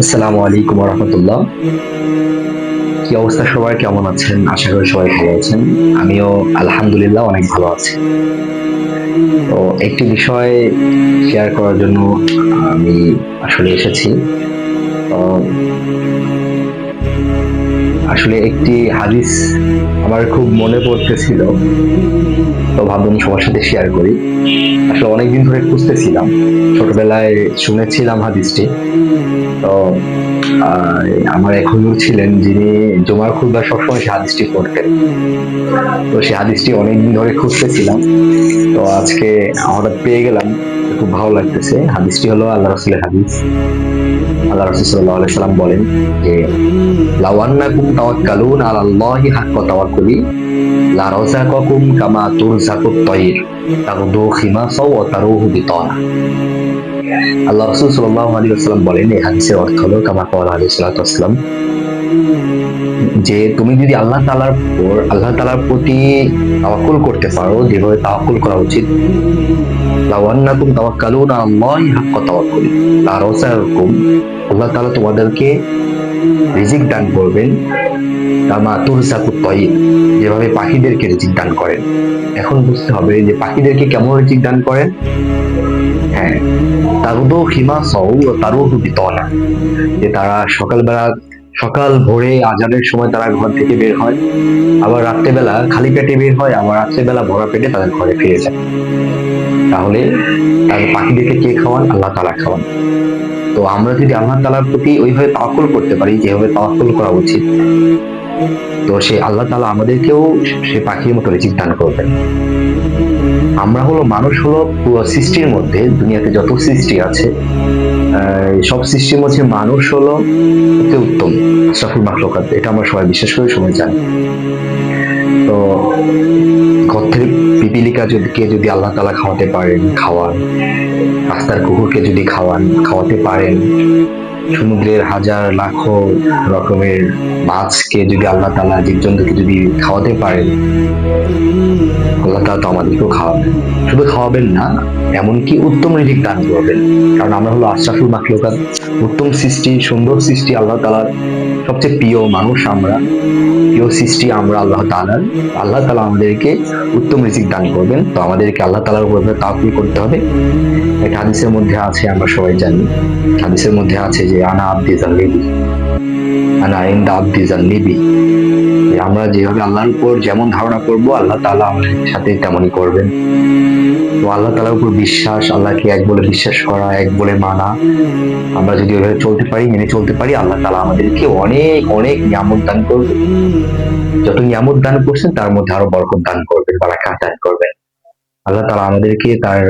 আসসালামু আলাইকুম ওয়া রাহমাতুল্লাহ। কি অবস্থা সবার, কেমন আছেন? আশা করি সবাই ভালো আছেন। আমিও আলহামদুলিল্লাহ অনেক ভালো আছি। তো একটি বিষয় শেয়ার করার জন্য আমি আসলে এসেছি। তো আসলে একটি হাদিস আমার খুব মনে পড়তেছিল, তো ভাবলাম সবার সাথে শেয়ার করি। আসলে অনেকদিন ধরে খুঁজতেছিলাম, ছোটবেলায় শুনেছিলাম হাদিসটি। তো আহ, আমার এক হুজুর ছিলেন যিনি জুমার খুতবা সবসময় সে হাদিসটি পড়তেন। তো সেই হাদিসটি অনেকদিন ধরে খুঁজতেছিলাম, তো আজকে হঠাৎ পেয়ে গেলাম। খুব ভালো লাগতেছে। হাদিসটি হলো আল্লাহ রাসূলের হাদিস। আল্লাহ রাসূল সাল্লাল্লাহু আলাইহি সাল্লাম বলেন যে লাউ আন্নাকুম তাওয়াক্কালুনা আলাল্লাহি হাক্কা তাওয়াক্কুলি লা রাযাকাকুম কামা তুরযাকুত তায়র তাগদু খিমাসাও ওয়া তারুহু বিতানা। আল্লাহ রাসূল সাল্লাল্লাহু আলাইহি ওয়াসাল্লাম বলেন, এই হাদিসের অর্থ হলো কামা ক্বালা আলাইহিস সালাতু ওয়াসসালাম, যে তুমি যদি আল্লাহ তাআলার প্রতি তাওয়াক্কুল করতে পারো, যেভাবে তাওয়াক্কুল করা উচিত, লাউ আন্নাকুম তাওয়াক্কালুনা আলাল্লাহি হাক্কা তাওয়াক্কুলি লা রাযাকাকুম, আল্লাহ তাআলা তোমাদেরকে রিজিক দান করবেন কামা তুরযাকুত তায়র, যেভাবে পাখিদেরকে রিজিক দান করেন। এখন বুঝতে হবে যে পাখিদেরকে কেমন রিজিক দান করেন। হ্যাঁ, তাগদু খিমাসাও ওয়া তারুহু বিতানা, যে তারা সকাল ভোরে আজানের সময় তারা ঘর থেকে বের হয়, আবার রাত্রেবেলা খালি পেটে বের হয়, আবার রাত্রেবেলা ভরা পেটে তাদের ঘরে ফিরে যায়। তাহলে তাদের পাখিদেরকে কে খাওয়ান? আল্লাহ তাআলা খাওয়ান। তো আমরা যদি আল্লাহ তাআলার প্রতি ওইভাবে তাওয়াক্কুল করতে পারি যেভাবে তাওয়াক্কুল করা উচিত, তো সে আল্লাহ তাআলা আমাদেরকেও সে পাখির মতো রিজিক দান করবেন। আমরা হলো মানুষ, হলো পুরো সৃষ্টির মধ্যে, দুনিয়াতে যত সৃষ্টি আছে সব সৃষ্টির মধ্যে মানুষ হলো সবচেয়ে উত্তম, আশরাফুল মাখলুকাত। এটা আমরা সবাই বিশেষ করে সবাই জানি। তো ঘর থেকে যদি আল্লাহ তাআলা খাওয়াতে পারেন, খাওয়ান। রাস্তার কুকুরকে যদি খাওয়াতে পারেন, সমুদ্রের হাজার লাখো রকমের মাছকে যদি আল্লাহ তাআলা, জীবজন্তুকে যদি খাওয়াতে পারেন, আল্লাহ তাআলা তো আমাদেরকেও খাওয়াবেন। শুধু খাওয়াবেন না, এমনকি উত্তম রিজিক দান করবেন। কারণ আমরা হলো আশরাফুল মাখলুকাত, উত্তম সৃষ্টি, সুন্দর সৃষ্টি, আল্লাহ তাআলার সবচেয়ে প্রিয় মানুষ আমরা, প্রিয় সৃষ্টি আমরা আল্লাহ তাআলার। আল্লাহ তাআলা আমাদেরকে উত্তম রিজিক দান করবেন। তো আমাদেরকে আল্লাহ তাআলার উপর তাওয়াক্কুল করতে হবে। একটা হাদিসের মধ্যে আছে, আমরা সবাই জানি, হাদিসের মধ্যে আছে যে আনা ইনদা আবদি জান্নিবি, আমরা যেভাবে আল্লাহর উপর যেমন ধারণা করব, আল্লাহ তাআলা আমাদের সাথে তেমনই করবেন। তো আল্লাহ তাআলার উপর বিশ্বাস, আল্লাহকে এক বলে বিশ্বাস করা, এক বলে মানা, আমরা যদি ওইভাবে চলতে পারি, মেনে চলতে পারি, আল্লাহ তাআলা আমাদেরকে অনেক অনেক নিয়ামত দান করবে। যত নিয়ামত দান করছেন তার মধ্যে আরো বরকত দান করবেন, বারাকাত দান করবেন। আল্লাহ তাআলা আমাদেরকে তার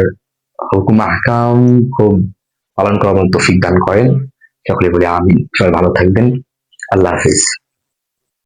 হুকুম আহকাম খুব পালন করার মতো তৌফিক দান করেন। সকলে বলি আমিন। সবাই ভালো থাকবেন। আল্লাহ হাফিজ।